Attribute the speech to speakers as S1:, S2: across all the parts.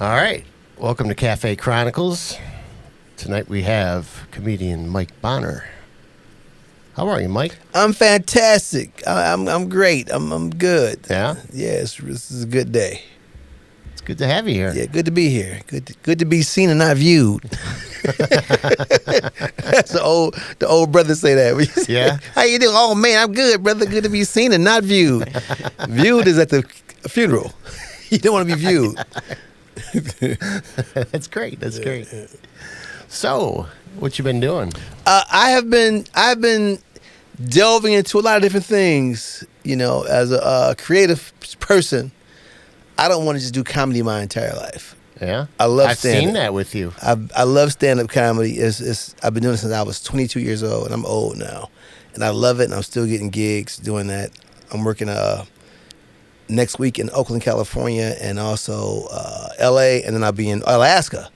S1: All right. Welcome to Cafe Chronicles. Tonight we have comedian Mike Bonner. How are you, Mike?
S2: I'm fantastic. I'm great. I'm good.
S1: Yeah?
S2: Yes, this is a good day.
S1: It's good to have you here.
S2: Yeah, good to be here. Good to be seen and not viewed. That's the old brother say that.
S1: Yeah?
S2: How you doing? Oh man, I'm good, brother. Good to be seen and not viewed. Viewed is at the funeral. You don't want to be viewed.
S1: That's great. That's great. So, what you been doing?
S2: I've been delving into a lot of different things. You know, as a creative person, I don't want to just do comedy my entire life.
S1: Yeah?
S2: I love
S1: I've
S2: stand-up.
S1: seen that with you.
S2: I love stand-up comedy. I've been doing it since I was 22 years old, and I'm old now. And I love it, and I'm still getting gigs doing that. I'm working next week in Oakland, California, and also L.A., and then I'll be in Alaska.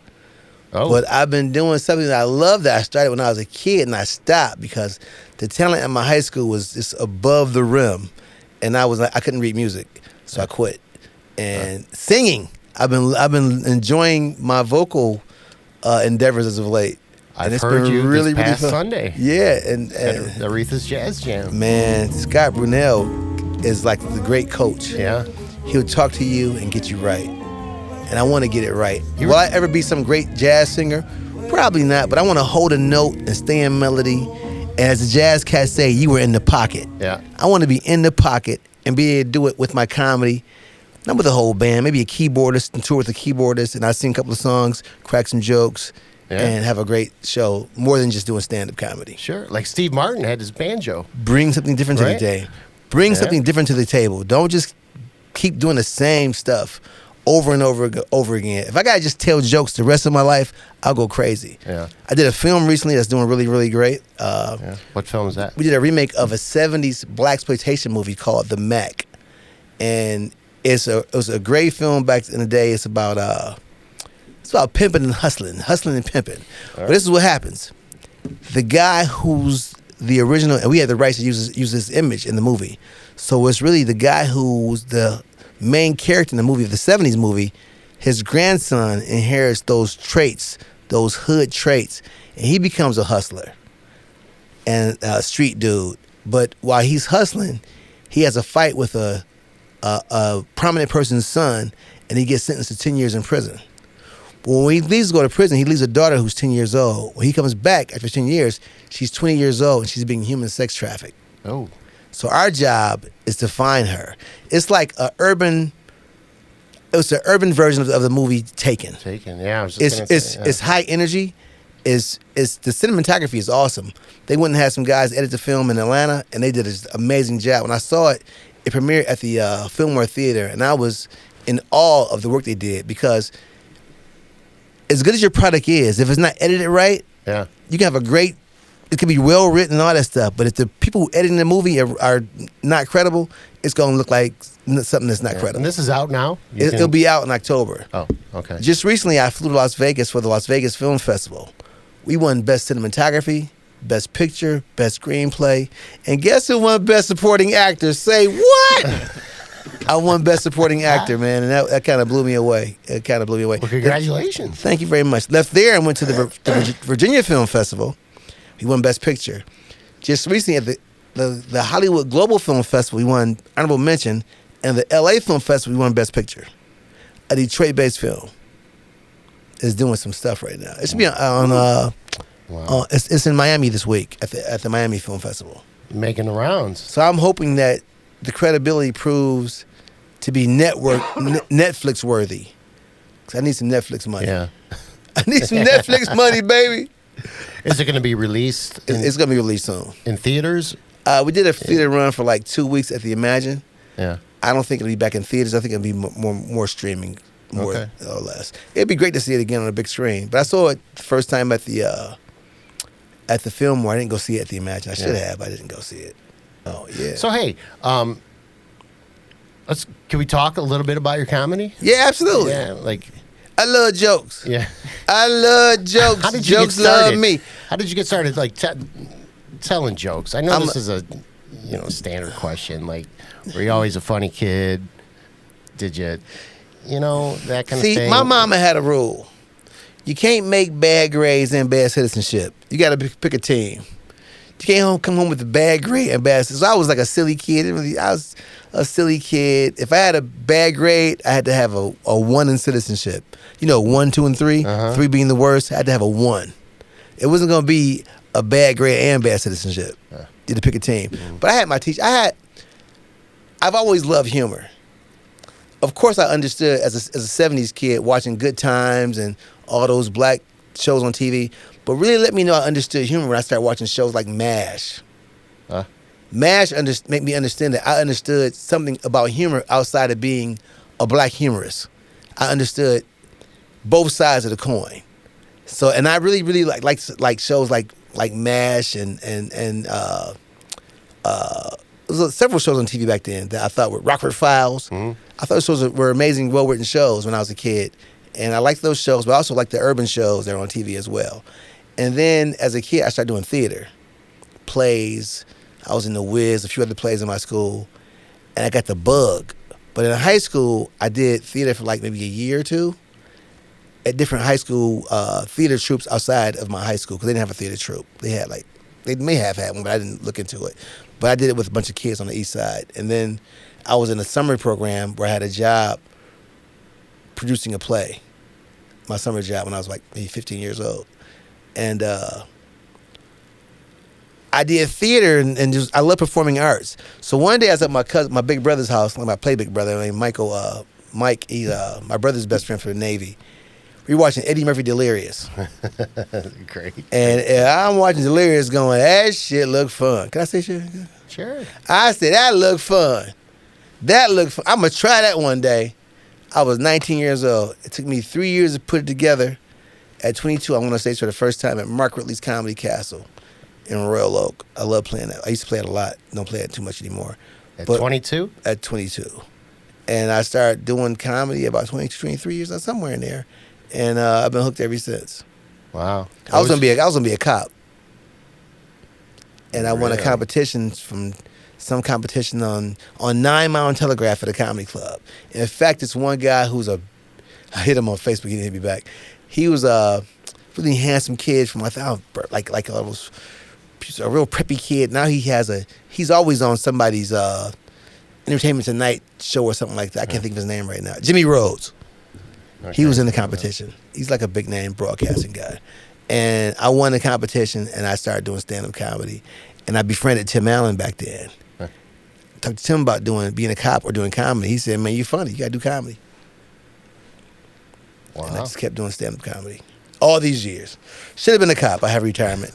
S1: Oh.
S2: But I've been doing something that I love that I started when I was a kid, and I stopped because the talent at my high school was just above the rim, and I couldn't read music, so I quit. And singing, I've been enjoying my vocal endeavors as of late.
S1: I've heard you
S2: really,
S1: this past
S2: fun.
S1: Sunday.
S2: Yeah, and
S1: At Aretha's Jazz Jam.
S2: man, Scott Brunel is like the great coach.
S1: Yeah?
S2: He'll talk to you and get you right. And I want to get it right. Will I ever be some great jazz singer? Probably not, but I want to hold a note and stay in melody. And as the jazz cats say, you were in the pocket.
S1: Yeah.
S2: I want to be in the pocket and be able to do it with my comedy. Not with a whole band, maybe a keyboardist and tour with a keyboardist, and I sing a couple of songs, crack some jokes, and have a great show, more than just doing stand-up comedy.
S1: Sure. Like Steve Martin had his banjo.
S2: Bring something different to the day. Bring something different to the table. Don't just keep doing the same stuff over and over again. If I gotta just tell jokes the rest of my life, I'll go crazy.
S1: Yeah.
S2: I did a film recently that's doing really, really great.
S1: What film is that?
S2: We did a remake of a 70s blaxploitation movie called The Mac. And it was a great film back in the day. It's about pimping and hustling and pimping. Right. But this is what happens. The guy who's the original, and we had the rights to use his image in the movie. So it's really the guy who's the main character in the movie, the 70s movie. His grandson inherits those traits, those hood traits, and he becomes a hustler and a street dude. But while he's hustling, he has a fight with a prominent person's son, and he gets sentenced to 10 years in prison. But when he leaves to go to prison, he leaves a daughter who's 10 years old. When he comes back after 10 years, she's 20 years old, and she's being human sex trafficked.
S1: Oh.
S2: So our job is to find her. It's like an urban version of the movie Taken.
S1: Taken, yeah. I was just gonna say,
S2: It's high energy. The cinematography is awesome. They went and had some guys edit the film in Atlanta, and they did an amazing job. When I saw it, it premiered at the Fillmore Theater, and I was in awe of the work they did, because as good as your product is, if it's not edited right, you can have it can be well written and all that stuff, but if the people who editing the movie are not credible, it's going to look like something that's not credible.
S1: And this is out now?
S2: It'll be out in October.
S1: Oh, okay.
S2: Just recently, I flew to Las Vegas for the Las Vegas Film Festival. We won Best Cinematography, Best Picture, Best Screenplay, and guess who won Best Supporting Actor? Say what? I won Best Supporting Actor, man, and that kind of blew me away. Well,
S1: congratulations.
S2: Thank you very much. Left there and went to the Virginia Film Festival. He won Best Picture. Just recently at the Hollywood Global Film Festival, we won Honorable Mention, and the LA Film Festival, we won Best Picture. A Detroit-based film is doing some stuff right now. It should be on. It's in Miami this week at the Miami Film Festival.
S1: Making the rounds.
S2: So I'm hoping that the credibility proves to be Netflix worthy. 'Cause I need some Netflix money.
S1: Yeah.
S2: I need some Netflix money, baby.
S1: Is it going to be released?
S2: It's going to be released soon.
S1: In theaters?
S2: We did a theater run for like 2 weeks at the Imagine.
S1: Yeah.
S2: I don't think it'll be back in theaters. I think it'll be more streaming, more or less. It'd be great to see it again on a big screen. But I saw it the first time at the Fillmore. I didn't go see it at the Imagine. I should have. I didn't go see it. Oh yeah.
S1: So hey, can we talk a little bit about your comedy?
S2: Yeah, absolutely.
S1: Yeah, like
S2: I love jokes.
S1: Yeah.
S2: I love jokes.
S1: How did you
S2: jokes
S1: get started?
S2: love me.
S1: How did you get started? Like telling jokes. I know this is a standard question. Like, were you always a funny kid? Did you? that kind of
S2: See,
S1: thing.
S2: my mama had a rule. You can't make bad grades and bad citizenship. You got to pick a team. You can't come home with a bad grade and bad citizenship. So I was like a silly kid. I was a silly kid. If I had a bad grade, I had to have a 1 in citizenship. 1, 2, and 3. 3 being the worst. I had to have a 1. It wasn't going to be a bad grade and bad citizenship. You had to pick a team. But I had my teacher. I've always loved humor. Of course, I understood as a 70s kid watching Good Times and all those black shows on TV. But really let me know I understood humor when I started watching shows like MASH. MASH made me understand that I understood something about humor outside of being a black humorist. I understood both sides of the coin. So, and I really, really like shows like MASH and there was several shows on TV back then that I thought were Rockford Files. I thought those shows were amazing, well-written shows when I was a kid. And I liked those shows, but I also liked the urban shows that were on TV as well. And then as a kid, I started doing theater, plays. I was in The Wiz, a few other plays in my school, and I got the bug. But in high school, I did theater for like maybe a year or two at different high school theater troupes outside of my high school because they didn't have a theater troupe. They may have had one, but I didn't look into it. But I did it with a bunch of kids on the east side. And then I was in a summer program where I had a job producing a play, my summer job when I was like maybe 15 years old. And I did theater and just I love performing arts. So one day I was at my big brother's house, my play big brother named Michael. Mike, he's my brother's best friend for the Navy. We were watching Eddie Murphy Delirious.
S1: Great.
S2: And I'm watching Delirious going, that shit look fun. Can I say shit?
S1: Sure.
S2: I said, that look fun. That look fun. I'm going to try that one day. I was 19 years old. It took me 3 years to put it together. At 22, I went on stage for the first time at Mark Ridley's Comedy Castle in Royal Oak. I love playing that. I used to play it a lot. Don't play it too much anymore.
S1: At 22?
S2: At 22. And I started doing comedy about 22, 23 years, somewhere in there. And I've been hooked ever since.
S1: Wow.
S2: I was gonna be a cop. And I won a competition from some competition on 9 Mile and Telegraph at a comedy club. In fact, it's one guy I hit him on Facebook, he didn't hit me back. He was a really handsome kid from, I thought, like a real preppy kid. Now he's always on somebody's Entertainment Tonight show or something like that. I can't think of his name right now. Jimmy Rhodes. Okay. He was in the competition. He's like a big name broadcasting guy. And I won the competition and I started doing stand-up comedy. And I befriended Tim Allen back then. Talked to Tim about being a cop or doing comedy. He said, man, you funny. You got to do comedy. Wow. And I just kept doing stand-up comedy all these years. Should have been a cop. I have retirement.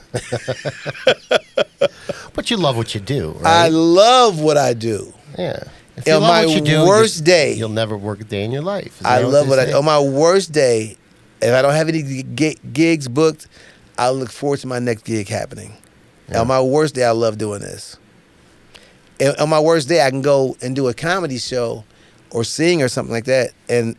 S1: But you love what you do, right?
S2: I love what I do.
S1: Yeah. If
S2: on my worst day,
S1: you'll never work a day in your life.
S2: I love what I do. On my worst day, if I don't have any gigs booked, I look forward to my next gig happening. Yeah. On my worst day, I love doing this. And on my worst day, I can go and do a comedy show or sing or something like that. And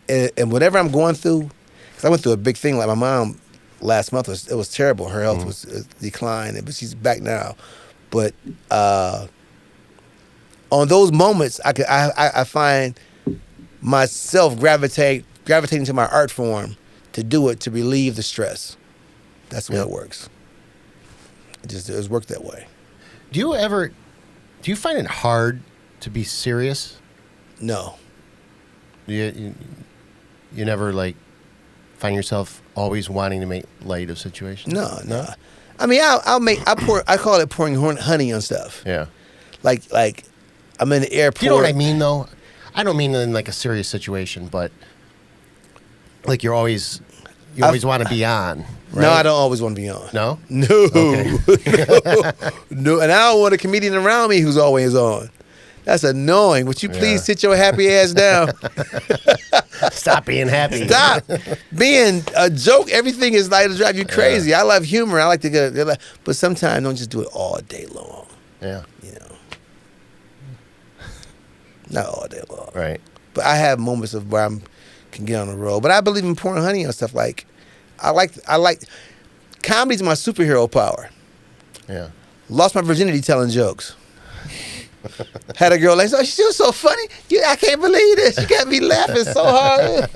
S2: whatever I'm going through, because I went through a big thing, like my mom last month, it was terrible. Her health was declined, but she's back now. But on those moments, I find myself gravitating to my art form to do it, to relieve the stress. That's the way it works. It's worked that way.
S1: Do you find it hard to be serious?
S2: No.
S1: You never find yourself always wanting to make light of situations?
S2: No. I mean, I call it pouring honey on stuff.
S1: Yeah. Like
S2: I'm in the airport.
S1: You know what I mean, though? I don't mean in a serious situation, but you always want to be on. Right?
S2: No, I don't always want to be on.
S1: No?
S2: No.
S1: Okay.
S2: No. And I don't want a comedian around me who's always on. That's annoying. Would you please sit your happy ass down?
S1: Stop being happy.
S2: Stop being a joke. Everything is to drive you crazy. I love humor. I like to get, but sometimes don't just do it all day long.
S1: Yeah.
S2: Not all day long.
S1: Right.
S2: But I have moments of where I can get on the road. But I believe in pouring honey on stuff. I like comedy's my superhero power.
S1: Yeah.
S2: Lost my virginity telling jokes. Had a girl like, oh, she was so funny. I can't believe this. You got me laughing so hard.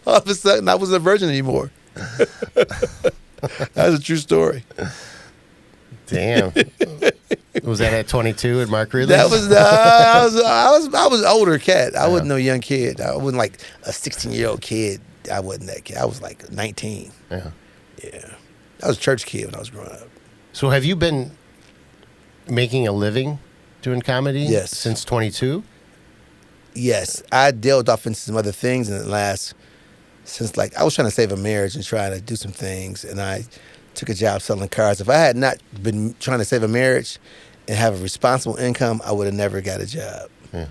S2: All of a sudden, I wasn't a virgin anymore. That's a true story.
S1: Damn. Was that at 22 at Mark Ridley's?
S2: That was I was an older cat. I wasn't no young kid. I wasn't like a 16-year-old kid. I wasn't that kid. I was like 19.
S1: Yeah.
S2: Yeah. I was a church kid when I was growing up.
S1: So have you been making a living doing comedy?
S2: Yes.
S1: Since 22?
S2: Yes. I delved off into some other things in the last, since like, I was trying to save a marriage and trying to do some things, and I took a job selling cars. If I had not been trying to save a marriage and have a responsible income, I would have never got a job.
S1: Yeah.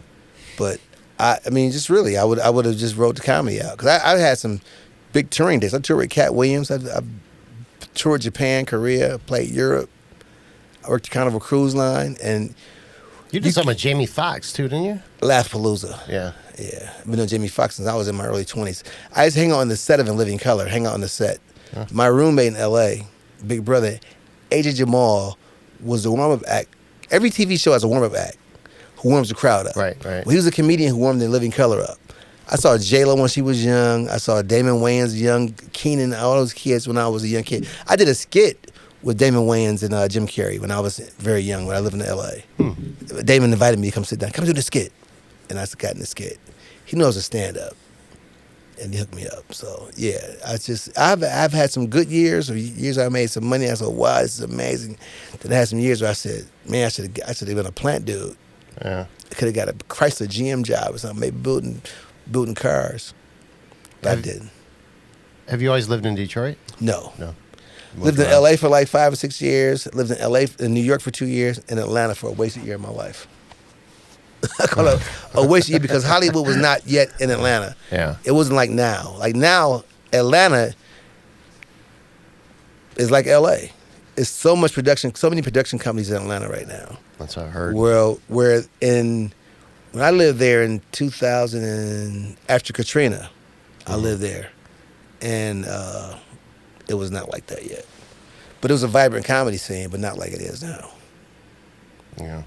S2: But I mean, just really, I would have just wrote the comedy out, because I had some big touring days. I toured with Cat Williams. I toured Japan, Korea, played Europe. I worked the Carnival Cruise Line, and
S1: You did something with Jamie Foxx too, didn't you?
S2: Laffapalooza.
S1: Yeah.
S2: Yeah. I've been doing Jamie Foxx since I was in my early 20s. I used to hang out on the set of In Living Color, hang out on the set.
S1: Huh.
S2: My roommate in L.A., big brother, AJ Jamal, was the warm-up act. Every TV show has a warm-up act who warms the crowd up.
S1: Right.
S2: Well, he was a comedian who warmed In Living Color up. I saw J-Lo when she was young. I saw Damon Wayans young, Keenan, all those kids when I was a young kid. I did a skit with Damon Wayans and Jim Carrey when I was very young, when I lived in L.A. Damon invited me to come sit down. Come do the skit. And I got in the skit. He knows a stand-up. And he hooked me up. So, yeah, I've had some good years, or years I made some money. I said, wow, this is amazing. Then I had some years where I said, man, I should have been a plant dude.
S1: Yeah.
S2: I could have got a Chrysler GM job or something, maybe building cars. But I didn't.
S1: Have you always lived in Detroit?
S2: No.
S1: Moved
S2: Lived in
S1: around?
S2: L.A. for like 5 or 6 years. Lived in New York for 2 years. And Atlanta for a wasted year of my life. I call it a wasted year because Hollywood was not yet in Atlanta.
S1: Yeah.
S2: It wasn't like now. Like now, Atlanta is like L.A. It's so much production, so many production companies in Atlanta right now.
S1: That's what I heard.
S2: Well, when I lived there in 2000 and after Katrina, I lived there, and it was not like that yet. But it was a vibrant comedy scene, but not like it is now.
S1: Yeah.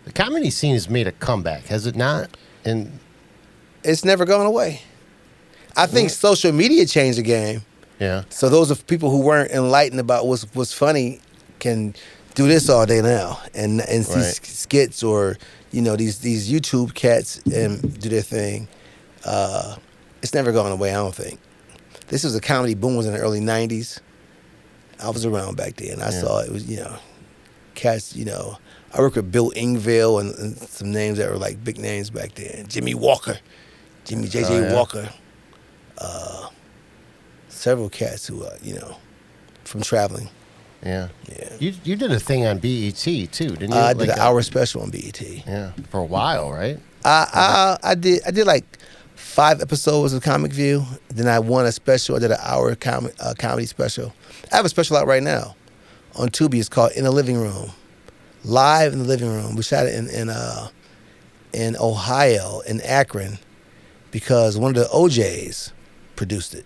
S1: The comedy scene has made a comeback, has it not? And
S2: It's never gone away. I think social media changed the game.
S1: yeah.
S2: So those of people who weren't enlightened about what's funny can do this all day now and see
S1: Right.
S2: skits or these YouTube cats and do their thing. It's never gone away, I don't think. This was a comedy boom, was in the early 90s. I was around back then. I saw it was, cats, I worked with Bill Engvall and some names that were like big names back then. Jimmy J.J.
S1: Oh, yeah.
S2: Walker. Several cats who, from traveling.
S1: Yeah.
S2: Yeah.
S1: You did a thing on BET too, didn't you?
S2: I did
S1: Like
S2: an hour special on BET.
S1: Yeah. For a while, right?
S2: I did like 5 episodes of ComicView. Then I won a special. I did an hour comedy special. I have a special out right now on Tubi. It's called In the Living Room. Live in the living room. We shot it in Ohio, in Akron, because one of the OJs produced it.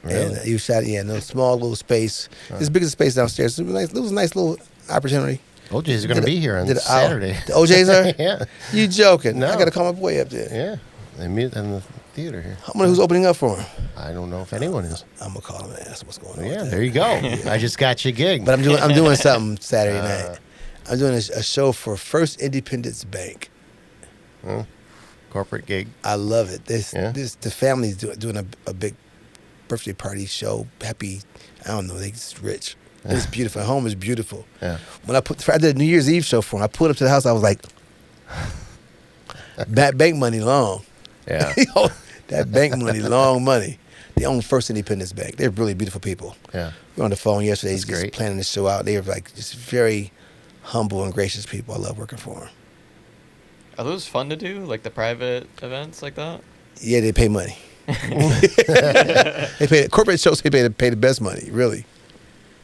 S1: Really?
S2: And he shot it in a small little space. It's bigger space downstairs. It was a nice little opportunity.
S1: OJ's are going to be here on Saturday.
S2: The OJs are?
S1: Yeah.
S2: You joking?
S1: No.
S2: I got to call my boy up there.
S1: Yeah. They meet in the theater here.
S2: I wonder who's opening up for him.
S1: I don't know if anyone is.
S2: I'm gonna call him and ask him what's going on.
S1: Yeah,
S2: with
S1: there you go. I just got you a gig.
S2: But I'm doing something Saturday night. I'm doing a show for First Independence Bank.
S1: Corporate gig.
S2: I love it. The family's doing a big birthday party show. Happy, I don't know, they just rich. It's beautiful. Home is beautiful.
S1: Yeah.
S2: When I did a New Year's Eve show for him, I pulled up to the house. I was like, that bank money long.
S1: Yeah.
S2: That bank money, long money. They own First Independence Bank. They're really beautiful people.
S1: Yeah.
S2: We were on the phone yesterday.
S1: That's
S2: Just
S1: great.
S2: planning the show out. They were like just very humble and gracious people. I love working for them.
S3: Are those fun to do, like the private events like that?
S2: Yeah, they pay money. They pay corporate shows. They pay the best money, really.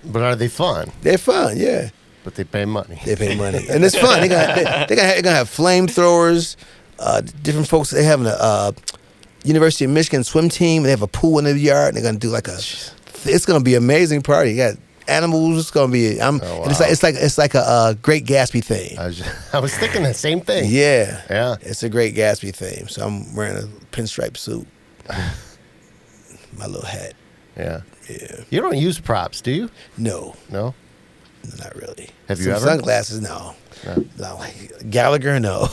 S1: But are they fun?
S2: They're fun, yeah.
S1: But they pay money.
S2: They pay money, and it's fun. They're gonna have flamethrowers. Different folks. They have a University of Michigan swim team. They have a pool in the yard. And they're gonna do like a. It's gonna be an amazing party. You got animals. It's gonna be.
S1: wow.
S2: And it's like a Great Gatsby theme.
S1: I was thinking the same thing.
S2: Yeah,
S1: Yeah.
S2: It's a Great Gatsby theme. So I'm wearing a pinstripe suit, my little hat.
S1: Yeah.
S2: Yeah.
S1: You don't use props, do you?
S2: No,
S1: No.
S2: not really.
S1: Have you
S2: Some
S1: ever?
S2: sunglasses? No. No. Like Gallagher? No.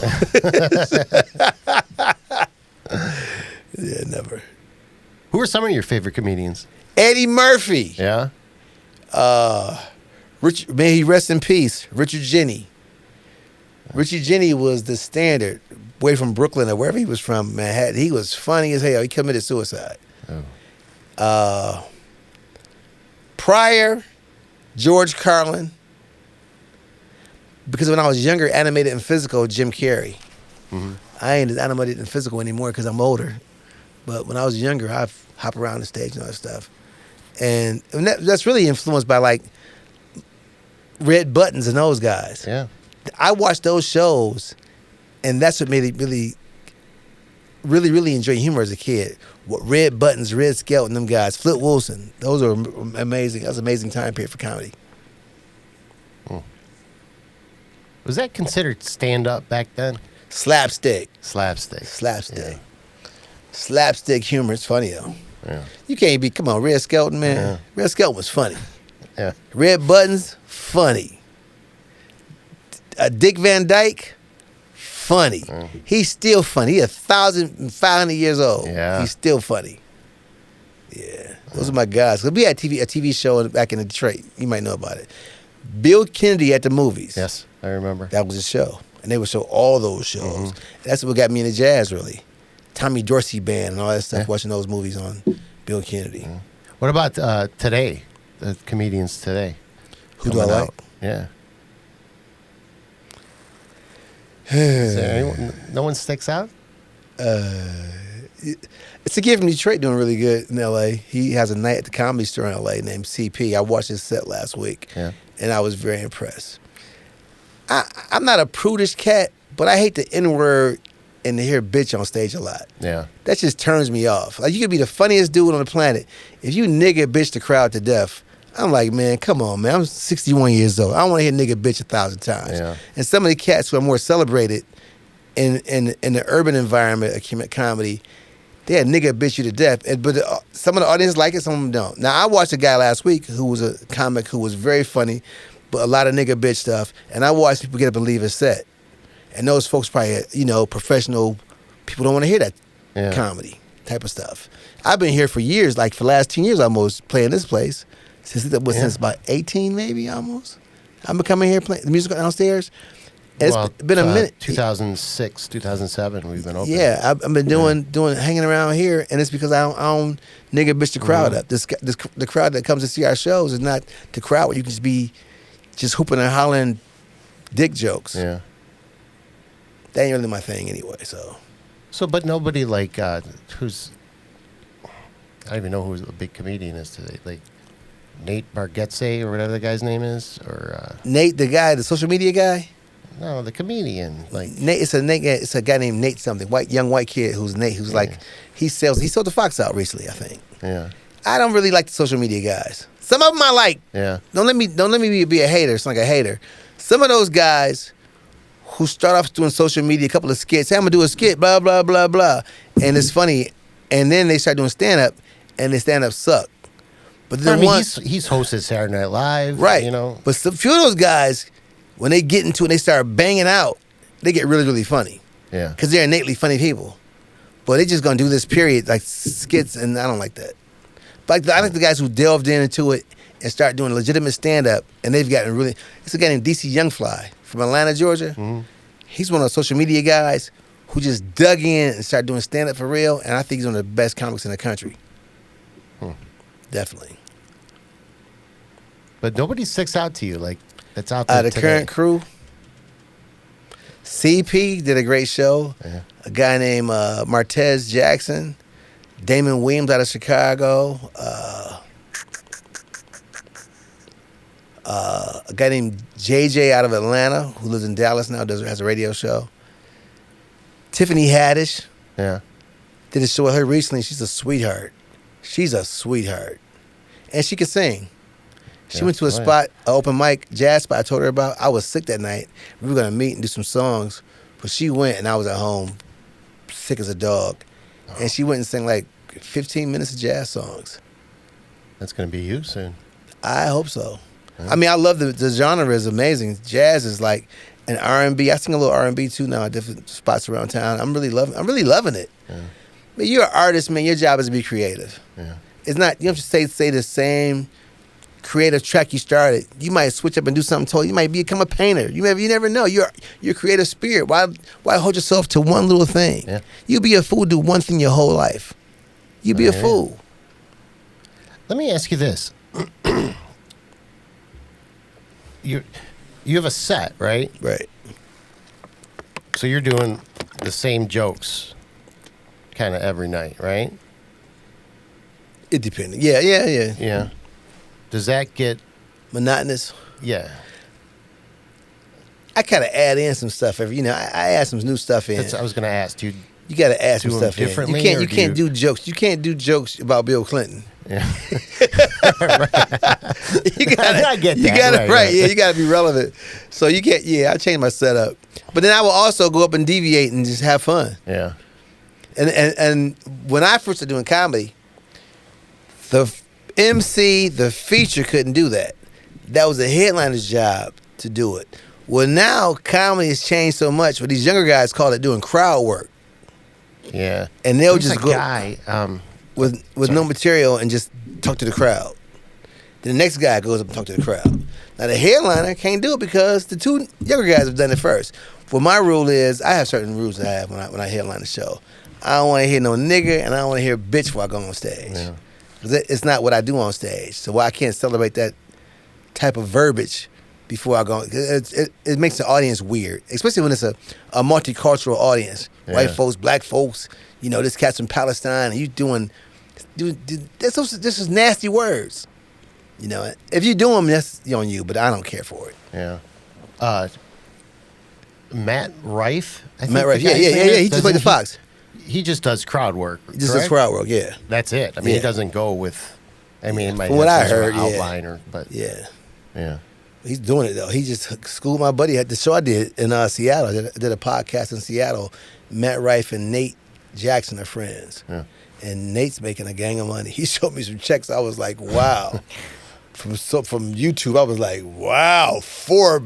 S2: Yeah, never.
S1: Who are some of your favorite comedians?
S2: Eddie Murphy.
S1: Yeah.
S2: Richard, may he rest in peace. Richard Jenney. Richard Jenney was the standard, way from Brooklyn or wherever he was from, Manhattan. He was funny as hell. He committed suicide.
S1: Oh.
S2: Pryor, George Carlin. Because when I was younger, animated and physical, Jim Carrey.
S1: Mm-hmm.
S2: I ain't as animated and physical anymore because I'm older. But when I was younger, I'd hop around the stage and all that stuff. And that's really influenced by like Red Buttons and those guys.
S1: Yeah.
S2: I watched those shows, and that's what made it really enjoy humor as a kid. What Red Buttons, Red Skelton, them guys, Flip Wilson, those are amazing. That was an amazing time period for comedy.
S1: Was that considered stand-up back then?
S2: Slapstick.
S1: Slapstick.
S2: Yeah. Slapstick humor. It's funny though.
S1: Yeah.
S2: You can't be, come on, Red Skelton, man.
S1: Yeah.
S2: Red Skelton was funny.
S1: Yeah.
S2: Red Buttons, funny. Dick Van Dyke, funny. He's still funny. He's 1,500 years old.
S1: Yeah.
S2: He's still funny. Yeah. Those are my guys. We had a TV show back in Detroit. You might know about it. Bill Kennedy at the movies.
S1: Yes, I remember.
S2: That was a show. And they would show all those shows.
S1: Mm-hmm.
S2: That's what got me into jazz, really. Tommy Dorsey Band and all that stuff,
S1: Yeah.
S2: watching those movies on Bill Kennedy.
S1: What about today? The comedians today.
S2: Who do I
S1: coming
S2: like?
S1: out? Yeah. Is there anyone, no one sticks out?
S2: It's a kid from Detroit doing really good in L.A. He has a night at the Comedy Store in L.A. named CP. I watched his set last week,
S1: Yeah.
S2: and I was very impressed. I'm not a prudish cat, but I hate the N-word and to hear bitch on stage a lot.
S1: Yeah.
S2: That just turns me off. Like, you could be the funniest dude on the planet. If you nigga bitch the crowd to death, I'm like, man, come on, man. I'm 61 years old. I don't want to hear nigga bitch 1,000 times.
S1: Yeah.
S2: And some of the cats who are more celebrated in the urban environment of comedy, they had nigga bitch you to death. But some of the audience like it, some of them don't. Now, I watched a guy last week who was a comic who was very funny, but a lot of nigga bitch stuff. And I watched people get up and leave his set. And those folks probably, professional people don't want to hear that comedy type of stuff. I've been here for years, like for the last 10 years almost, playing this place. Since about 18 maybe almost. I've been coming here playing the music downstairs. And it's been a minute.
S1: 2006, 2007, we've been open.
S2: Yeah, I've been doing hanging around here, and it's because I don't nigga bitch the crowd up. The crowd that comes to see our shows is not the crowd where you can just be just hooping and hollering dick jokes.
S1: Yeah.
S2: That ain't really my thing anyway, so.
S1: So, but nobody like, who's, I don't even know who a big comedian is today. Like Nate Bargatze or whatever the guy's name is, or
S2: Nate, the guy, the social media guy.
S1: no, the comedian. Like
S2: Nate, it's a guy named Nate something, young white kid who's Nate, who's like he sold the Fox out recently, I think.
S1: Yeah.
S2: I don't really like the social media guys. Some of them I like.
S1: Yeah.
S2: Don't let me be a hater. It's like a hater. Some of those guys who start off doing social media, a couple of skits. Hey, I'm gonna do a skit, blah blah blah blah, and it's funny, and then they start doing stand up, and the stand up suck. But then
S1: he's hosted Saturday Night Live,
S2: right? But a few of those guys, when they get into it, and they start banging out, they get really really funny.
S1: Yeah.
S2: Because they're innately funny people, but they just gonna do this period like skits, and I don't like that. But I like the guys who delved into it and start doing legitimate stand up, and they've gotten really. It's a guy named DC Youngfly from Atlanta, Georgia. Mm-hmm. He's one of those social media guys who just dug in and started doing stand up for real, and I think he's one of the best comics in the country. Definitely.
S1: But nobody sticks out to you like that's out there
S2: The
S1: today.
S2: current crew. CP did a great show.
S1: Yeah.
S2: A guy named Martez Jackson, Damon Williams out of Chicago, a guy named JJ out of Atlanta who lives in Dallas now, has a radio show. Tiffany Haddish
S1: Yeah.
S2: did a show with her recently. She's a sweetheart. And she can sing. She went to a spot, an open mic, jazz spot I told her about. I was sick that night. We were going to meet and do some songs. But she went, and I was at home, sick as a dog. And she went and sang like 15 minutes of jazz songs.
S1: That's going to be you soon.
S2: I hope so. I mean, I love the genre is amazing. Jazz is like an R&B. I sing a little R&B too now at different spots around town. I'm really loving it.
S1: Yeah.
S2: But you're an artist, man. Your job is to be creative.
S1: Yeah.
S2: It's not, you don't have to say the same creative track you started. You might switch up and do something totally. You might become a painter. You never know. You're a creative spirit. Why hold yourself to one little thing?
S1: Yeah.
S2: You be a fool, do one thing your whole life. You be a fool.
S1: Let me ask you this. You have a set, right?
S2: Right.
S1: So you're doing the same jokes kind of every night, right?
S2: It depends. Yeah.
S1: Yeah. Does that get
S2: Monotonous.
S1: Yeah.
S2: I kind of add in some stuff I add some new stuff in.
S1: That's I was going to ask you.
S2: You got to add some
S1: do them
S2: stuff in.
S1: differently,
S2: You
S1: or
S2: can't
S1: do
S2: do jokes. You can't do jokes about Bill Clinton.
S1: Yeah.
S2: You gotta,
S1: I get that.
S2: You got to
S1: Right.
S2: Yeah, you got to be relevant. So you can't. Yeah, I changed my setup, but then I will also go up and deviate and just have fun.
S1: Yeah.
S2: And when I first started doing comedy, the MC, the feature couldn't do that. That was the headliner's job to do it. Well, now comedy has changed so much, but these younger guys call it doing crowd work.
S1: Yeah.
S2: And they'll
S1: There's
S2: just
S1: a
S2: go
S1: guy,
S2: with no material and just talk to the crowd. Then the next guy goes up and talk to the crowd. Now the headliner can't do it because the two younger guys have done it first. Well, my rule is I have certain rules I have when I headline the show. I don't want to hear no nigger and I don't want to hear bitch before I go on stage.
S1: Yeah.
S2: 'Cause it's not what I do on stage. So why I can't celebrate that type of verbiage before I go. It makes the audience weird, especially when it's a multicultural audience.
S1: Yeah.
S2: White folks, black folks, this cat's from Palestine, and you doing this is nasty words. If you do them, that's on you, but I don't care for it.
S1: Yeah. Matt Rife? I think
S2: Matt Rife,
S1: the guy's
S2: yeah.
S1: name is?
S2: He just played the Fox.
S1: He just does crowd work.
S2: He just does
S1: correct?
S2: crowd work, yeah.
S1: That's it. I mean,
S2: Yeah.
S1: he doesn't go with. I mean, it might
S2: From what
S1: have
S2: I
S1: some sort of
S2: heard, yeah.
S1: outline but
S2: Yeah. He's doing it, though. He just schooled my buddy at the show I did in Seattle. I did a podcast in Seattle. Matt Rife and Nate Jackson are friends.
S1: Yeah.
S2: And Nate's making a gang of money. He showed me some checks. I was like, wow. From YouTube, I was like, wow, 4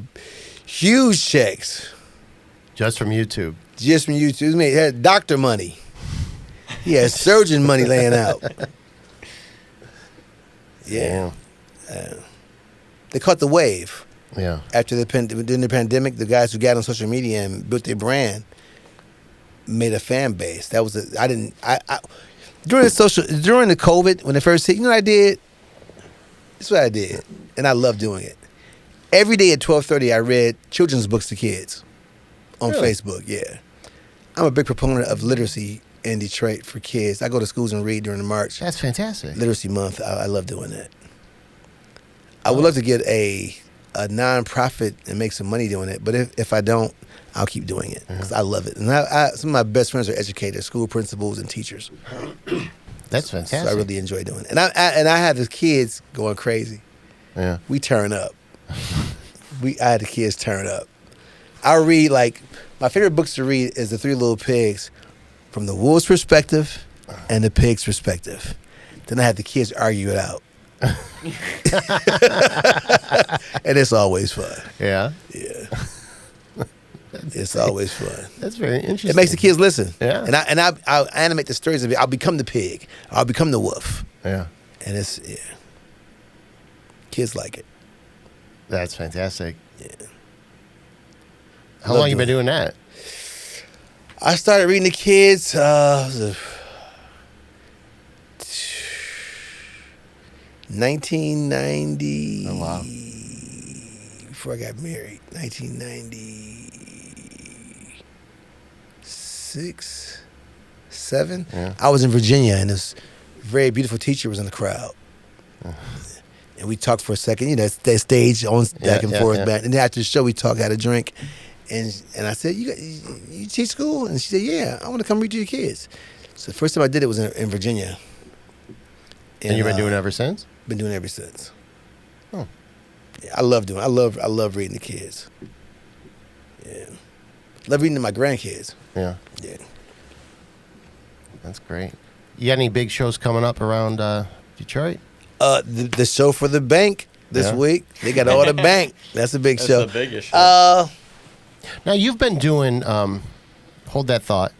S2: huge checks.
S1: just from YouTube.
S2: Just from YouTube. He had doctor money. He had surgeon money laying out. Yeah. They caught the wave.
S1: Yeah.
S2: After during the pandemic, the guys who got on social media and built their brand made a fan base. That was during the COVID when it first hit. You know what I did? This is what I did, and I love doing it. Every day at 12:30, I read children's books to kids on
S1: Really?
S2: Facebook. Yeah, I'm a big proponent of literacy in Detroit for kids. I go to schools and read during the March
S1: That's fantastic.
S2: Literacy Month. I love doing that. I would love to get a nonprofit and make some money doing it, but if I don't, I'll keep doing it because I love it. And some of my best friends are educators, school principals, and teachers.
S1: That's fantastic.
S2: So I really enjoy doing it. And I have the kids going crazy.
S1: Yeah.
S2: We turn up. I had the kids turn up. I read, my favorite books to read is The Three Little Pigs from the wolf's perspective and the pig's perspective. Then I have the kids argue it out. And it's always fun.
S1: Yeah.
S2: Yeah. It's always fun.
S1: That's very interesting.
S2: It makes the kids listen.
S1: Yeah.
S2: And I'll animate the stories of it. I'll become the pig. I'll become the wolf.
S1: Yeah.
S2: And kids like it.
S1: That's fantastic.
S2: Yeah.
S1: How long you been doing that?
S2: I started reading the kids. 1990.
S1: Oh, wow.
S2: Before I got married. 1996, 7.
S1: Yeah.
S2: I was in Virginia, and this very beautiful teacher was in the crowd. And we talked for a second, that stage on back and forth. Back. And then after the show, we talked, had a drink. And I said, you teach school? And she said, yeah, I want to come read to your kids. So the first time I did it was in Virginia.
S1: And you've been doing it ever since?
S2: Been doing it ever since.
S1: Oh.
S2: I love doing. I love reading to kids. Yeah, love reading to my grandkids.
S1: Yeah.
S2: Yeah.
S1: That's great. You got any big shows coming up around Detroit?
S2: The show for the bank this
S1: Yeah.
S2: week. They got all the bank. That's a big
S3: That's
S2: show.
S3: the biggest show.
S1: Now you've been doing. Hold that thought.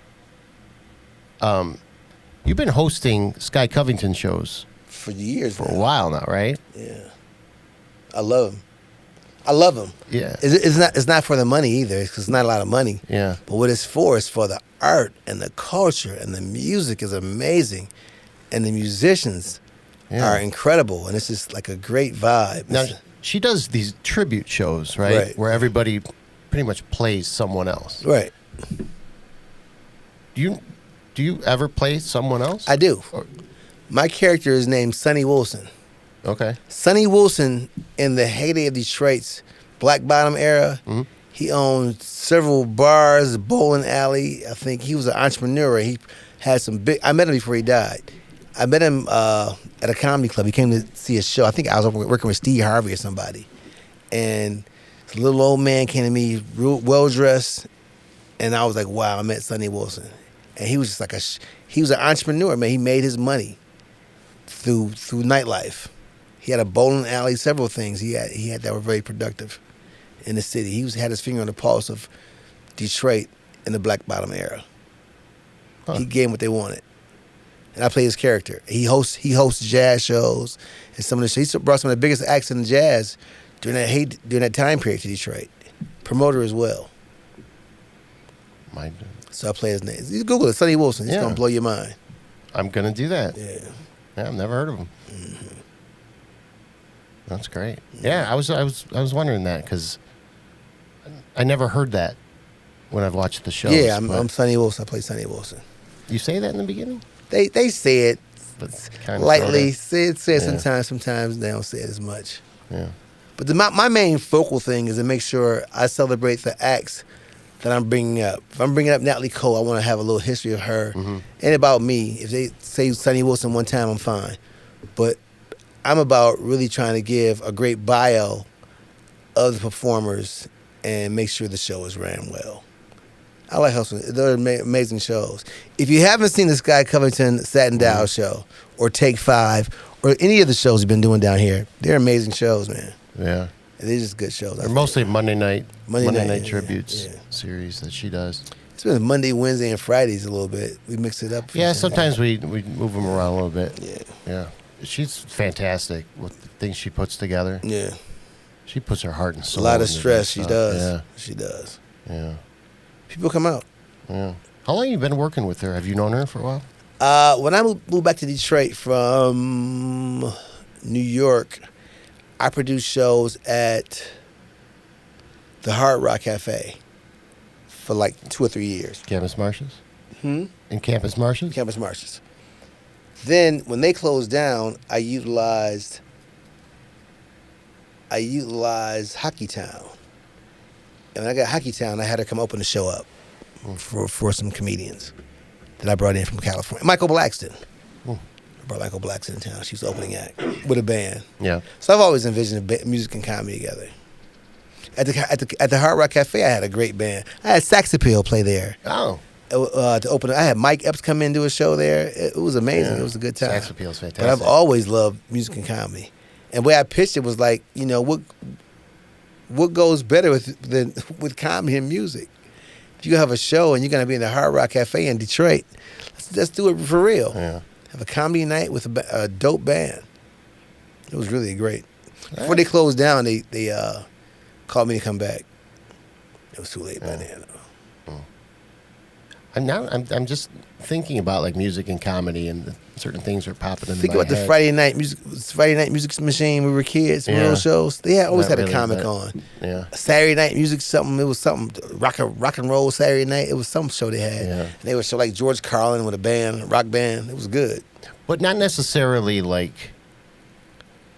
S1: You've been hosting Sky Covington shows
S2: For years.
S1: for a
S2: now.
S1: while now, right?
S2: Yeah. I love him.
S1: Yeah.
S2: It's not for the money either, because it's not a lot of money.
S1: Yeah.
S2: But what it's for is for the art and the culture, and the music is amazing, and the musicians
S1: Yeah.
S2: are incredible, and it's just like a great vibe.
S1: Now
S2: It's-
S1: she does these tribute shows, right?
S2: Right.
S1: Where everybody pretty much plays someone else.
S2: right.
S1: Do you ever play someone else?
S2: I do.
S1: Or-
S2: My character is named Sonny Wilson.
S1: Okay.
S2: Sonny Wilson, in the heyday of Detroit's Black Bottom era,
S1: Mhm.
S2: he owned several bars, bowling alley. I think he was an entrepreneur. He had some big. I met him before he died. I met him at a comedy club. He came to see a show. I think I was working with Steve Harvey or somebody, and this little old man came to me, real well dressed, and I was like, "Wow, I met Sonny Wilson." And he was just like he was an entrepreneur, man. He made his money through nightlife. He had a bowling alley, several things he had that were very productive in the city. He had his finger on the pulse of Detroit in the Black Bottom era.
S1: Huh.
S2: He gave them what they wanted, and I play his character. He hosts jazz shows, and some of the shows. He brought some of the biggest acts in jazz during that time period to Detroit. Promoter as well. So I play his name. You Google it, Sonny Wilson. It's
S1: Yeah.
S2: gonna blow your mind.
S1: I'm gonna do that.
S2: Yeah.
S1: Yeah, I've never heard of him. That's great. Yeah, I was wondering that because I never heard that when I've watched the show.
S2: Yeah, I'm Sonny Wilson. I play Sonny Wilson.
S1: You say that in the beginning,
S2: They say it
S1: but kind of
S2: lightly. Say it
S1: Yeah.
S2: sometimes they don't say it as much.
S1: Yeah.
S2: But my main focal thing is to make sure I celebrate the acts that I'm bringing up. If I'm bringing up Natalie Cole, I want to have a little history of her and about me. If they say Sonny Wilson one time, I'm fine. But I'm about really trying to give a great bio of the performers and make sure the show is ran well. I like hustling. They're amazing shows. If you haven't seen the Sky Covington Satin Dial show or Take 5 or any of the shows we've been doing down here, they're amazing shows, man.
S1: Yeah.
S2: They're just good shows.
S1: They're mostly Monday night
S2: yeah,
S1: tributes
S2: yeah.
S1: series that she does.
S2: It's been Monday, Wednesday, and Fridays a little bit. We mix it up.
S1: Yeah, sometimes we move them around a little bit.
S2: Yeah.
S1: Yeah. She's fantastic with the things she puts together.
S2: Yeah.
S1: She puts her heart and
S2: A
S1: soul.
S2: lot of
S1: into
S2: stress.
S1: that
S2: She
S1: stuff.
S2: does. She does.
S1: Yeah. Yeah.
S2: People come out.
S1: Yeah. How long have you been working with her? Have you known her for a while?
S2: When I moved back to Detroit from New York, I produced shows at the Hard Rock Cafe for like 2 or 3 years.
S1: Campus Marshes? In Campus Marshes?
S2: Campus Marshes. Then when they closed down, I utilized Hockey Town. And when I got Hockey Town, I had her come open the show up for some comedians that I brought in from California. Michael Blackston. I brought Michael Blackston in town. She was opening act with a band.
S1: Yeah.
S2: So I've always envisioned music and comedy together. At the Hard Rock Cafe, I had a great band. I had Sax Appeal play there.
S1: Oh.
S2: To open, I had Mike Epps come in and do a show there. It was amazing.
S1: Yeah.
S2: It was a good time.
S1: Sax Appeal is fantastic.
S2: But I've always loved music and comedy. And the way I pitched it was like, what goes better with comedy and music? If you have a show and you're going to be in the Hard Rock Cafe in Detroit, let's do it for real.
S1: Yeah.
S2: Have a comedy night with a dope band. It was really great. Before they closed down, they called me to come back. It was too late by then. Though.
S1: I'm just thinking about like music and comedy and certain things are popping in
S2: Think
S1: my
S2: about the
S1: head.
S2: Friday night music machine. We were kids. One of those shows. They always
S1: Not
S2: had a
S1: really,
S2: comic
S1: but-
S2: on.
S1: Yeah.
S2: Saturday night music, something. It was something rock and roll Saturday night. It was some show they had.
S1: Yeah.
S2: And they would show like George Carlin with a band, a rock band. It was good.
S1: But not necessarily like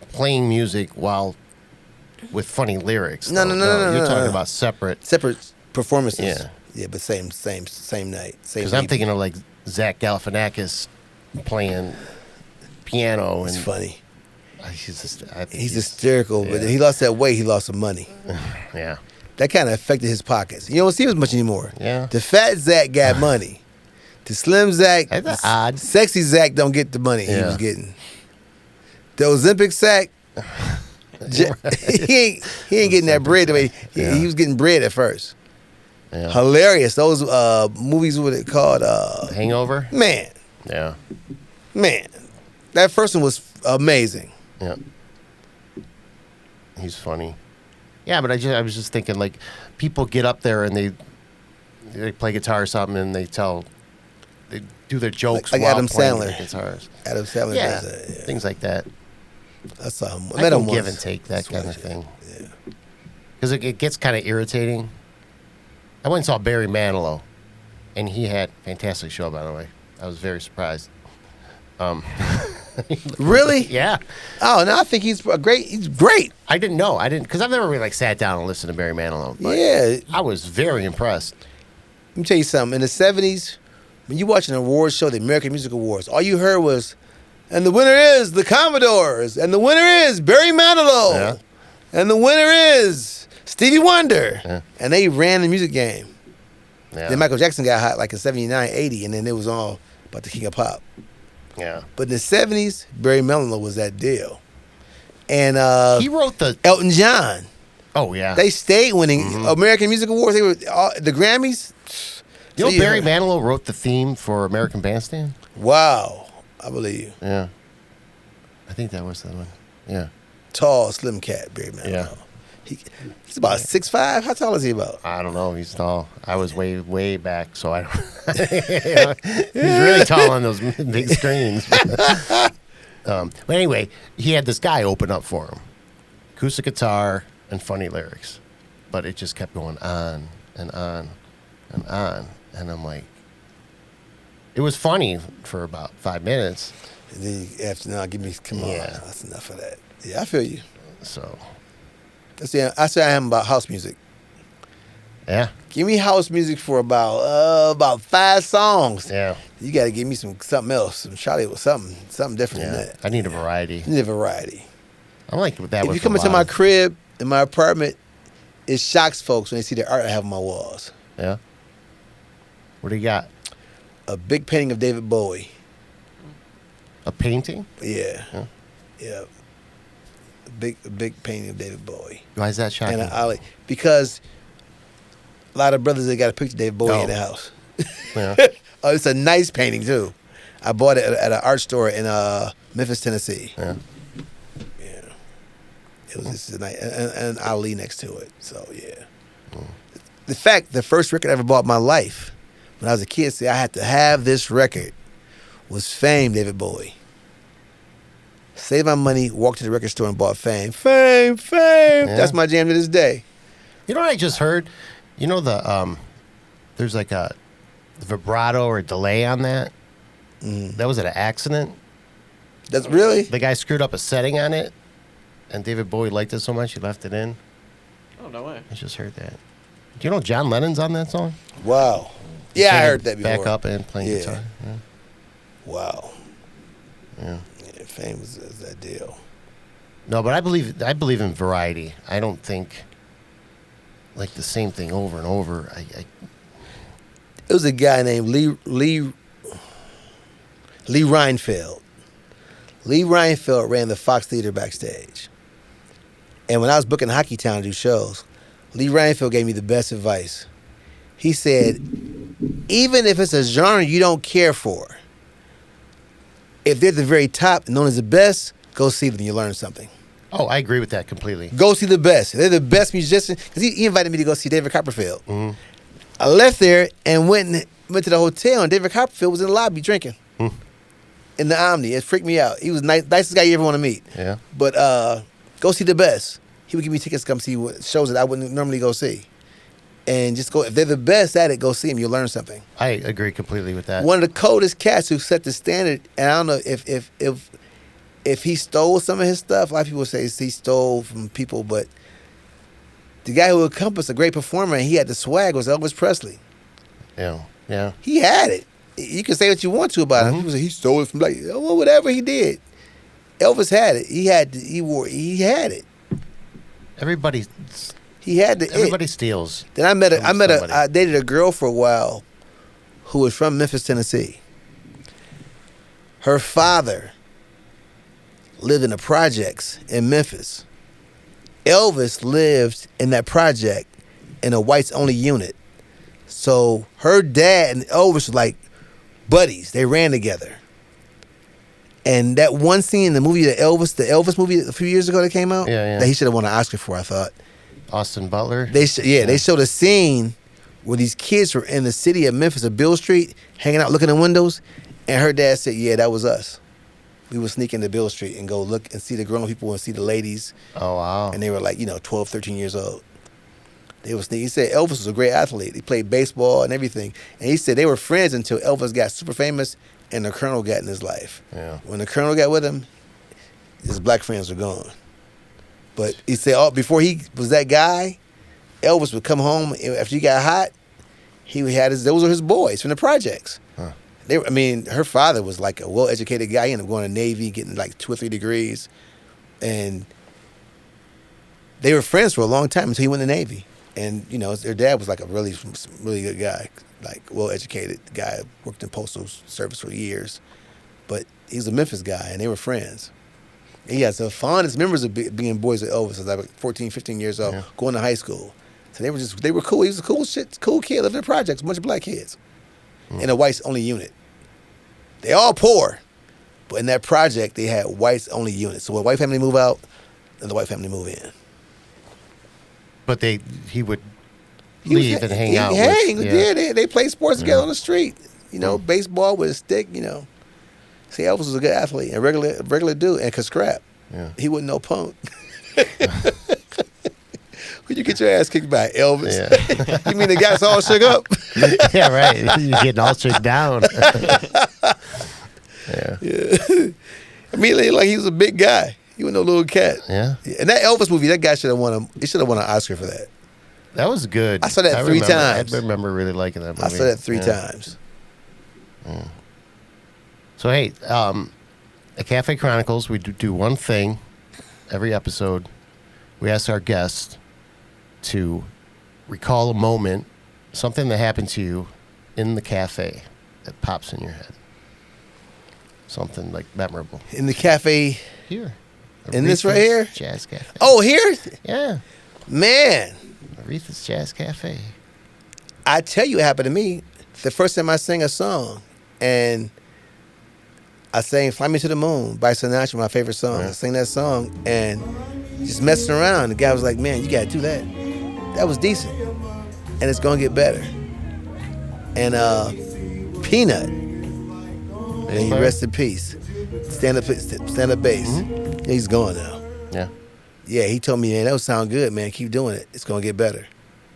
S1: playing music while with funny lyrics.
S2: No.
S1: You're talking about separate.
S2: Separate performances.
S1: Yeah.
S2: Yeah, but same night.
S1: Because I'm thinking of like Zach Galifianakis playing piano
S2: It's
S1: and
S2: funny. He's hysterical, but he lost that weight. He lost some money.
S1: Yeah.
S2: That kind of affected his pockets. You don't see him as much anymore.
S1: Yeah.
S2: The fat Zach got money. The slim Zach,
S1: That's odd.
S2: sexy Zach don't get the money he
S1: Yeah.
S2: was getting. The Ozempic Zach, he ain't getting that bread the way he was getting bread at first.
S1: Yeah.
S2: Hilarious. Those movies, what it called?
S1: Hangover?
S2: Man, that first one was amazing.
S1: Yeah. He's funny. Yeah, but I was just thinking, like, people get up there and they play guitar or something, and they do their jokes
S2: like
S1: while
S2: Adam
S1: playing
S2: Sandler.
S1: their guitars.
S2: Adam Sandler
S1: Yeah,
S2: does that. Yeah.
S1: things like that.
S2: I saw him. I
S1: I
S2: met him
S1: can
S2: once.
S1: give and take that kind of thing.
S2: Yeah.
S1: Because it gets kind of irritating. I went and saw Barry Manilow, and he had a fantastic show, by the way. I was very surprised.
S2: Really?
S1: Yeah.
S2: Oh, no, I think he's great. He's great.
S1: I didn't know. Because I've never really like sat down and listened to Barry Manilow. But
S2: Yeah.
S1: I was very impressed.
S2: Let me tell you something. In the 70s, when you watch an awards show, the American Music Awards, all you heard was, and the winner is the Commodores, and the winner is Barry Manilow,
S1: Yeah.
S2: and the winner is Stevie Wonder.
S1: Yeah.
S2: And they ran the music game.
S1: Yeah.
S2: Then Michael Jackson got hot like in 79, 80, and then it was all about the king of pop.
S1: Yeah.
S2: But in the 70s, Barry Manilow was that deal. And
S1: He wrote the.
S2: Elton John,
S1: Oh, yeah.
S2: they stayed winning American Music Awards. They were the Grammys.
S1: You know,
S2: So
S1: Barry
S2: heard-
S1: Manilow wrote the theme for American Bandstand?
S2: Wow, I believe you.
S1: Yeah. I think that was the one. Yeah.
S2: Tall, slim cat, Barry Manilow.
S1: Yeah.
S2: He's about 6'5". How tall is he about?
S1: I don't know. He's tall. I was way, way back, so I don't. He's really tall on those big screens. But anyway, he had this guy open up for him. Acoustic guitar and funny lyrics. But it just kept going on and on and on. And I'm like, it was funny for about 5 minutes.
S2: And then after now, come on,
S1: Yeah.
S2: that's enough of that. Yeah, I feel you.
S1: So,
S2: I say I am about house music.
S1: yeah.
S2: Give me house music for about 5 songs.
S1: Yeah.
S2: You got to give me something else, some Charlie with something different than
S1: Yeah.
S2: that.
S1: I need a variety.
S2: You need a variety.
S1: I like that.
S2: If you come into my crib in my apartment, it shocks folks when they see the art I have on my walls.
S1: Yeah. What do you got?
S2: A big painting of David Bowie.
S1: A painting?
S2: Yeah.
S1: Huh?
S2: Yeah. A big painting of David Bowie.
S1: Why is that shocking?
S2: And an alley. Because a lot of brothers they got a picture of David Bowie
S1: Oh.
S2: in the house.
S1: Yeah.
S2: Oh, it's a nice painting too. I bought it at an art store in Memphis, Tennessee.
S1: Yeah.
S2: Yeah. It was just a nice and Ali next to it. So yeah. The first record I ever bought in my life, when I was a kid, I had to have this record, was Fame, David Bowie. Saved my money, walked to the record store and bought Fame. Fame.
S1: Yeah.
S2: That's my jam to this day.
S1: You know what I just heard? You know there's like a vibrato or delay on that. That was an accident.
S2: That's really?
S1: The guy screwed up a setting on it, and David Bowie liked it so much he left it in.
S3: Oh, no way.
S1: I just heard that. Do you know John Lennon's on that song?
S2: Wow. Yeah, I
S1: Singing
S2: heard that before.
S1: Back up and playing
S2: Yeah.
S1: guitar. Yeah.
S2: Wow.
S1: Yeah.
S2: Yeah, Fame is that deal.
S1: No, but I believe in variety. I don't think like the same thing over and over.
S2: It was a guy named Lee Reinfeld. Lee Reinfeld ran the Fox Theater backstage. And when I was booking Hockey Town to do shows, Lee Reinfeld gave me the best advice. He said, even if it's a genre you don't care for, if they're at the very top, known as the best, go see them. You learn something.
S1: Oh, I agree with that completely.
S2: Go see the best. They're the best musicians. Because he invited me to go see David Copperfield.
S1: Mm-hmm.
S2: I left there and went to the hotel, and David Copperfield was in the lobby drinking in the Omni. It freaked me out. He was nicest guy you ever want to meet.
S1: Yeah.
S2: But go see the best. He would give me tickets to come see shows that I wouldn't normally go see. And just go, if they're the best at it, go see them. You'll learn something.
S1: I agree completely with that.
S2: One of the coldest cats who set the standard, and I don't know if he stole some of his stuff. A lot of people say he stole from people, but the guy who encompassed a great performer and he had the swag was Elvis Presley.
S1: Yeah. Yeah.
S2: He had it. You can say what you want to about him. People say he stole it from well, whatever he did. Elvis had it. He had it.
S1: Everybody
S2: He had the it.
S1: steals.
S2: Then
S1: Somebody.
S2: I dated a girl for a while who was from Memphis, Tennessee. Her father lived in the projects in Memphis. Elvis lived in that project in a whites only unit. So her dad and Elvis were like buddies. They ran together. And that one scene in the movie, the Elvis movie a few years ago that came out, that he should have won an Oscar for, I thought.
S1: Austin Butler.
S2: They showed a scene where these kids were in the city of Memphis, of Bill Street, hanging out looking in windows, and her dad said, "Yeah, that was us. We would sneak into Bill Street and go look and see the grown people and see the ladies."
S1: Oh, wow.
S2: And they were like, 12, 13 years old. They was. He said Elvis was a great athlete. He played baseball and everything. And he said they were friends until Elvis got super famous and the Colonel got in his life.
S1: Yeah.
S2: When the Colonel got with him, his black friends were gone. But he said, before he was that guy, Elvis would come home after he got hot. Those were his boys from the projects.
S1: Huh.
S2: Her father was like a well-educated guy. He ended up going to Navy, getting like 2 or 3 degrees, and they were friends for a long time until he went to the Navy. And their dad was like a really, really good guy, like well-educated guy, worked in postal service for years, but he was a Memphis guy, and they were friends. And he had the fondest memories of being boys with Elvis. I was like 14, 15 years old, going to high school. So they were cool. He was a cool kid, living in the projects, a bunch of black kids in a whites only unit. They all poor, but in that project they had whites only units. So when a white family move out, then the white family move in.
S1: But he would leave and hang out.
S2: They play sports together on the street. Baseball with a stick. See, Elvis was a good athlete and regular dude and could scrap.
S1: Yeah.
S2: He wasn't no punk. When you get your ass kicked by Elvis, you mean the guy's all shook up?
S1: Yeah, right. You're getting all shook down.
S2: Yeah. Immediately, like he was a big guy. He was no little cat.
S1: Yeah.
S2: And that Elvis movie, that guy should have won. He should have won an Oscar for that.
S1: That was good.
S2: I saw that 3 times.
S1: I remember really liking that movie.
S2: I saw that 3 times.
S1: Yeah. So hey, at Cafe Chronicles, we do one thing every episode. We ask our guests to recall a moment, something that happened to you in the cafe that pops in your head. Something like memorable.
S2: In the cafe.
S1: Here.
S2: In this right here?
S1: Jazz Cafe.
S2: Oh, here?
S1: Yeah.
S2: Man.
S1: Aretha's Jazz Cafe.
S2: I tell you what happened to me. The first time I sang a song, and I sang Fly Me to the Moon by Sinatra, my favorite song.
S1: Right.
S2: I sang that song, and just messing around. The guy was like, "Man, you got to do that. That was decent. And it's going to get better." And Peanut, may he rest in peace. Stand up bass. Mm-hmm. He's gone now.
S1: Yeah.
S2: Yeah, he told me, "Man, that would sound good, man. Keep doing it. It's going to get better."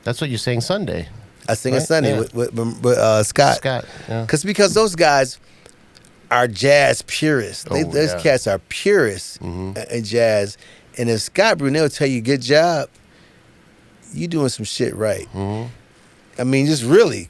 S1: That's what you sang Sunday.
S2: I sing it Sunday with Scott.
S1: Scott, yeah.
S2: Because those guys are jazz purists. Those cats are purists in jazz. And if Scott Brunel tell you good job, you doing some shit right.
S1: Mm-hmm.
S2: I mean, just really.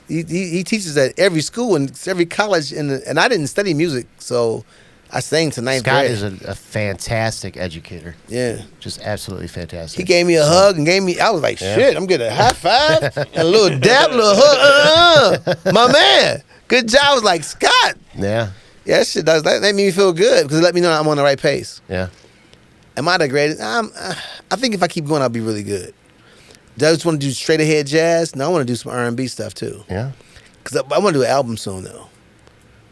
S2: He teaches at every school and every college. And I didn't study music, so I sang to ninth grade.
S1: Scott is a fantastic educator.
S2: Yeah.
S1: Just absolutely fantastic.
S2: He gave me a hug and I was like, shit, I'm getting a high five and a little dap, a little hug. My man, good job. I was like, Scott.
S1: Yeah.
S2: Yeah, that shit that made me feel good because it let me know I'm on the right pace.
S1: Yeah. Am
S2: I the greatest? I think if I keep going, I'll be really good. Do I just want to do straight ahead jazz? No, I want to do some R&B stuff too.
S1: Yeah.
S2: Because I want to do an album soon though,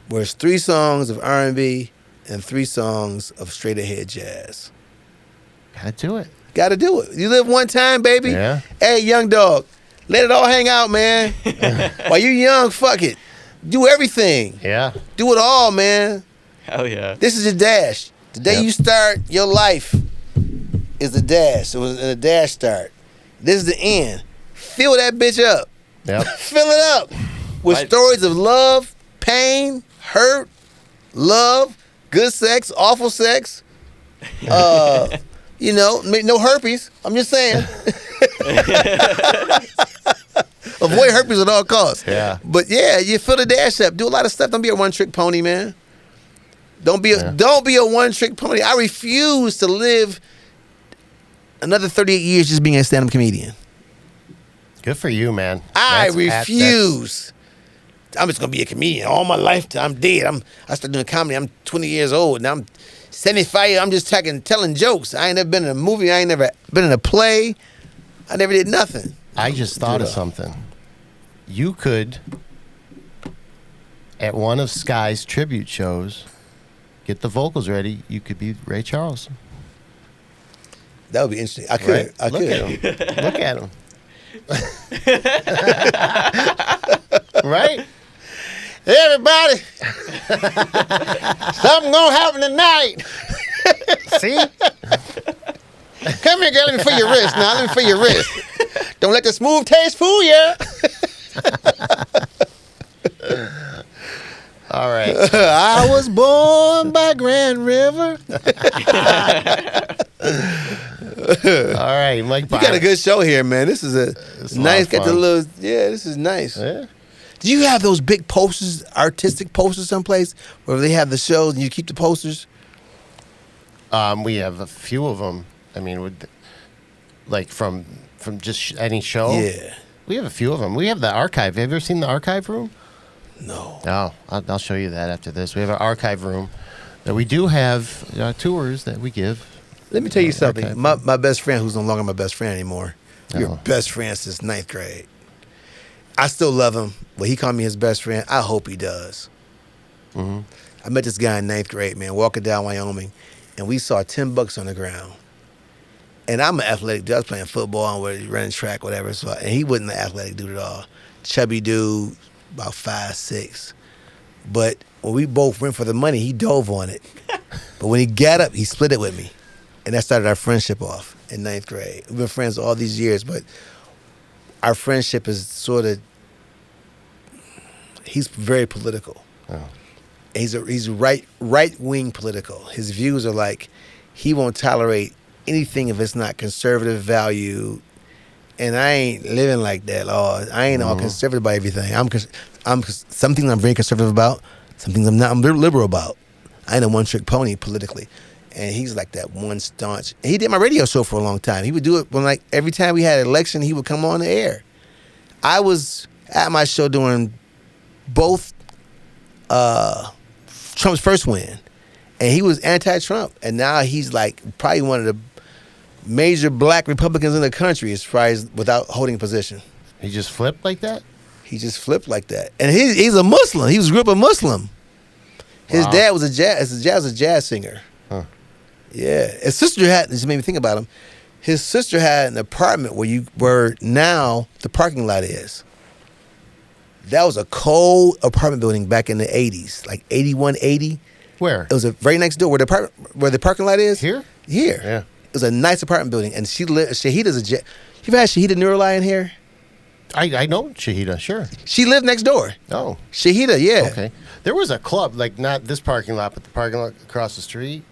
S2: where it's 3 songs of R&B and 3 songs of straight ahead jazz.
S1: Gotta do it.
S2: Gotta do it. You live one time, baby.
S1: Yeah.
S2: Hey, young dog, let it all hang out, man. While you young, fuck it. Do everything.
S1: Yeah.
S2: Do it all, man.
S3: Hell yeah.
S2: This is your dash. The day you start your life is the dash. So when the dash start, this is the end. Fill that bitch up.
S1: Yep.
S2: Fill it up with stories of love, pain, hurt, love, good sex, awful sex. No herpes. I'm just saying. Avoid herpes at all costs.
S1: Yeah.
S2: But yeah, you fill the dash up. Do a lot of stuff. Don't be a one-trick pony, man. Don't be a one-trick pony. I refuse to live another 38 years just being a stand-up comedian.
S1: Good for you, man.
S2: I refuse. I'm just gonna be a comedian all my life till I'm dead. I started doing comedy. I'm 20 years old. Now I'm 75. I'm just telling jokes. I ain't never been in a movie. I ain't never been in a play. I never did nothing.
S1: I just thought of something. You could, at one of Sky's tribute shows, get the vocals ready. You could be Ray Charles.
S2: That would be interesting. I could.
S1: Right? Look at him. Look at him. Right?
S2: Hey, everybody. Something gonna happen tonight.
S1: See?
S2: Come here, girl. Let me feel your wrist. Now, let me feel your wrist. Don't let the smooth taste fool you.
S1: All right.
S2: I was born by Grand River.
S1: All right, Mike.
S2: You got a good show here, man. This is nice. Got the little, this is nice.
S1: Yeah.
S2: Do you have those big posters, artistic posters someplace where they have the shows and you keep the posters?
S1: We have a few of them. I mean, like from just any show.
S2: Yeah.
S1: We have a few of them. We have the archive. Have you ever seen the archive room?
S2: No.
S1: No. I'll show you that after this. We have an archive room that we do have tours that we give.
S2: Let me tell you something.
S1: Archive.
S2: My best friend, who's no longer my best friend anymore, your
S1: Oh.
S2: best friend since 9th grade. I still love him, but he called me his best friend. I hope he does.
S1: Mm-hmm.
S2: I met this guy in 9th grade, man, walking down Wyoming, and we saw $10 on the ground. And I'm an athletic dude. I was playing football and running track, whatever. And he wasn't an athletic dude at all. Chubby dude, about 5'6". But when we both went for the money, he dove on it. But when he got up, he split it with me. And that started our friendship off in 9th grade. We've been friends all these years, but our friendship is sort of, he's very political.
S1: Oh.
S2: He's right-wing political. His views are like, he won't tolerate anything if it's not conservative value. And I ain't living like that. I ain't all conservative about everything. Some things I'm very conservative about. Some things I'm not. I'm liberal about. I ain't a one-trick pony politically. And he's like that one staunch. And he did my radio show for a long time. He would do it when, like, every time we had an election, he would come on the air. I was at my show during both Trump's first win. And he was anti-Trump. And now he's like probably one of the major black Republicans in the country as far as without holding a position.
S1: He just flipped like that?
S2: He just flipped like that. And he's a Muslim. He was grew up a Muslim. His dad was a jazz singer.
S1: Huh.
S2: Yeah. His sister this made me think about him. His sister had an apartment where now the parking lot is. That was a cold apartment building back in the 80s, like 81, 80.
S1: Where?
S2: It was very next door where the parking lot is.
S1: Here?
S2: Here.
S1: Yeah.
S2: It was a nice apartment building, and Shahida's a jet. You've had Shahida Nurali in here?
S1: I know Shahida, sure.
S2: She lived next door.
S1: Oh.
S2: Shahida, yeah.
S1: Okay. There was a club, like not this parking lot, but the parking lot across the street.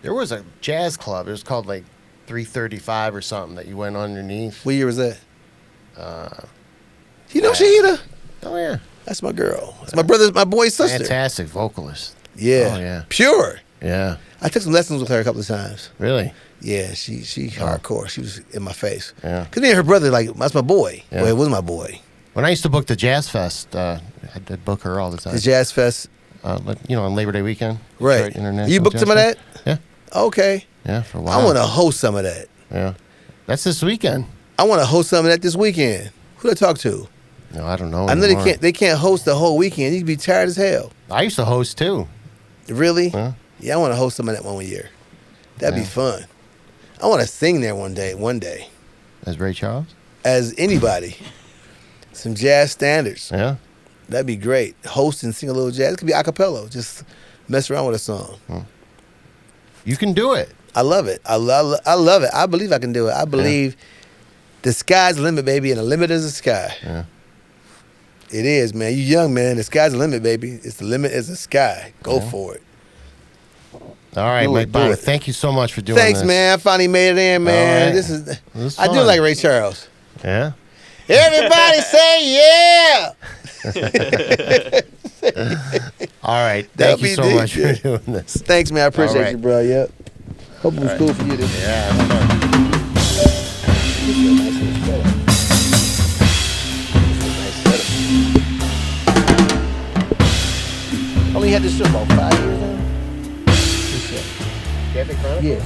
S1: There was a jazz club. It was called like 335 or something that you went underneath.
S2: What year was that? You know Shahida?
S1: Oh, yeah.
S2: That's my girl. That's my boy's sister.
S1: Fantastic vocalist.
S2: Yeah.
S1: Oh, yeah.
S2: Pure.
S1: Yeah.
S2: I took some lessons with her a couple of times.
S1: Really?
S2: Yeah, she hardcore. She was in my face.
S1: Yeah.
S2: Because me and her brother, like, that's my boy.
S1: Yeah.
S2: Well, it was my boy.
S1: When I used to book the Jazz Fest, I'd book her all the time.
S2: The Jazz Fest.
S1: On Labor Day weekend.
S2: Right.
S1: Detroit International
S2: You booked
S1: Jazz
S2: some of that?
S1: Fest. Yeah.
S2: Okay.
S1: Yeah, for a while.
S2: I want to host some of that.
S1: Yeah. That's this weekend.
S2: I want to host some of that this weekend. Who do I talk to?
S1: No, I don't know.
S2: I know
S1: anymore.
S2: they can't host the whole weekend. You'd be tired as hell.
S1: I used to host too.
S2: Really?
S1: Huh?
S2: Yeah, I want to host some of that one year. That'd be fun. I want to sing there one day.
S1: As Ray Charles?
S2: As anybody. Some jazz standards.
S1: Yeah.
S2: That'd be great. Host and sing a little jazz. It could be a cappella. Just mess around with a song.
S1: You can do it.
S2: I love it. I love it. I believe I can do it. I believe the sky's the limit, baby, and the limit is the sky.
S1: Yeah.
S2: It is, man. You young, man. The sky's the limit, baby. It's the limit is the sky. Go for it.
S1: All right,
S2: Do it,
S1: Mike
S2: do
S1: Bonner.
S2: it.
S1: Thank you so much for doing
S2: Thanks,
S1: this.
S2: man. I finally made it in, man.
S1: All right.
S2: This is.
S1: was
S2: I do
S1: fun.
S2: like Ray Charles.
S1: Yeah.
S2: Everybody say yeah.
S1: All right.
S2: That'll
S1: Thank you
S2: be
S1: so
S2: deep,
S1: much
S2: yeah.
S1: for doing this.
S2: Thanks, man. I appreciate
S1: right.
S2: you, bro. Yep. Hope it was cool for you. This
S1: Yeah, have fun.
S2: is a nice little setup. This is a nice setup. Only had this show about 5 years now.
S1: Cafe Chronicles?
S2: Yes.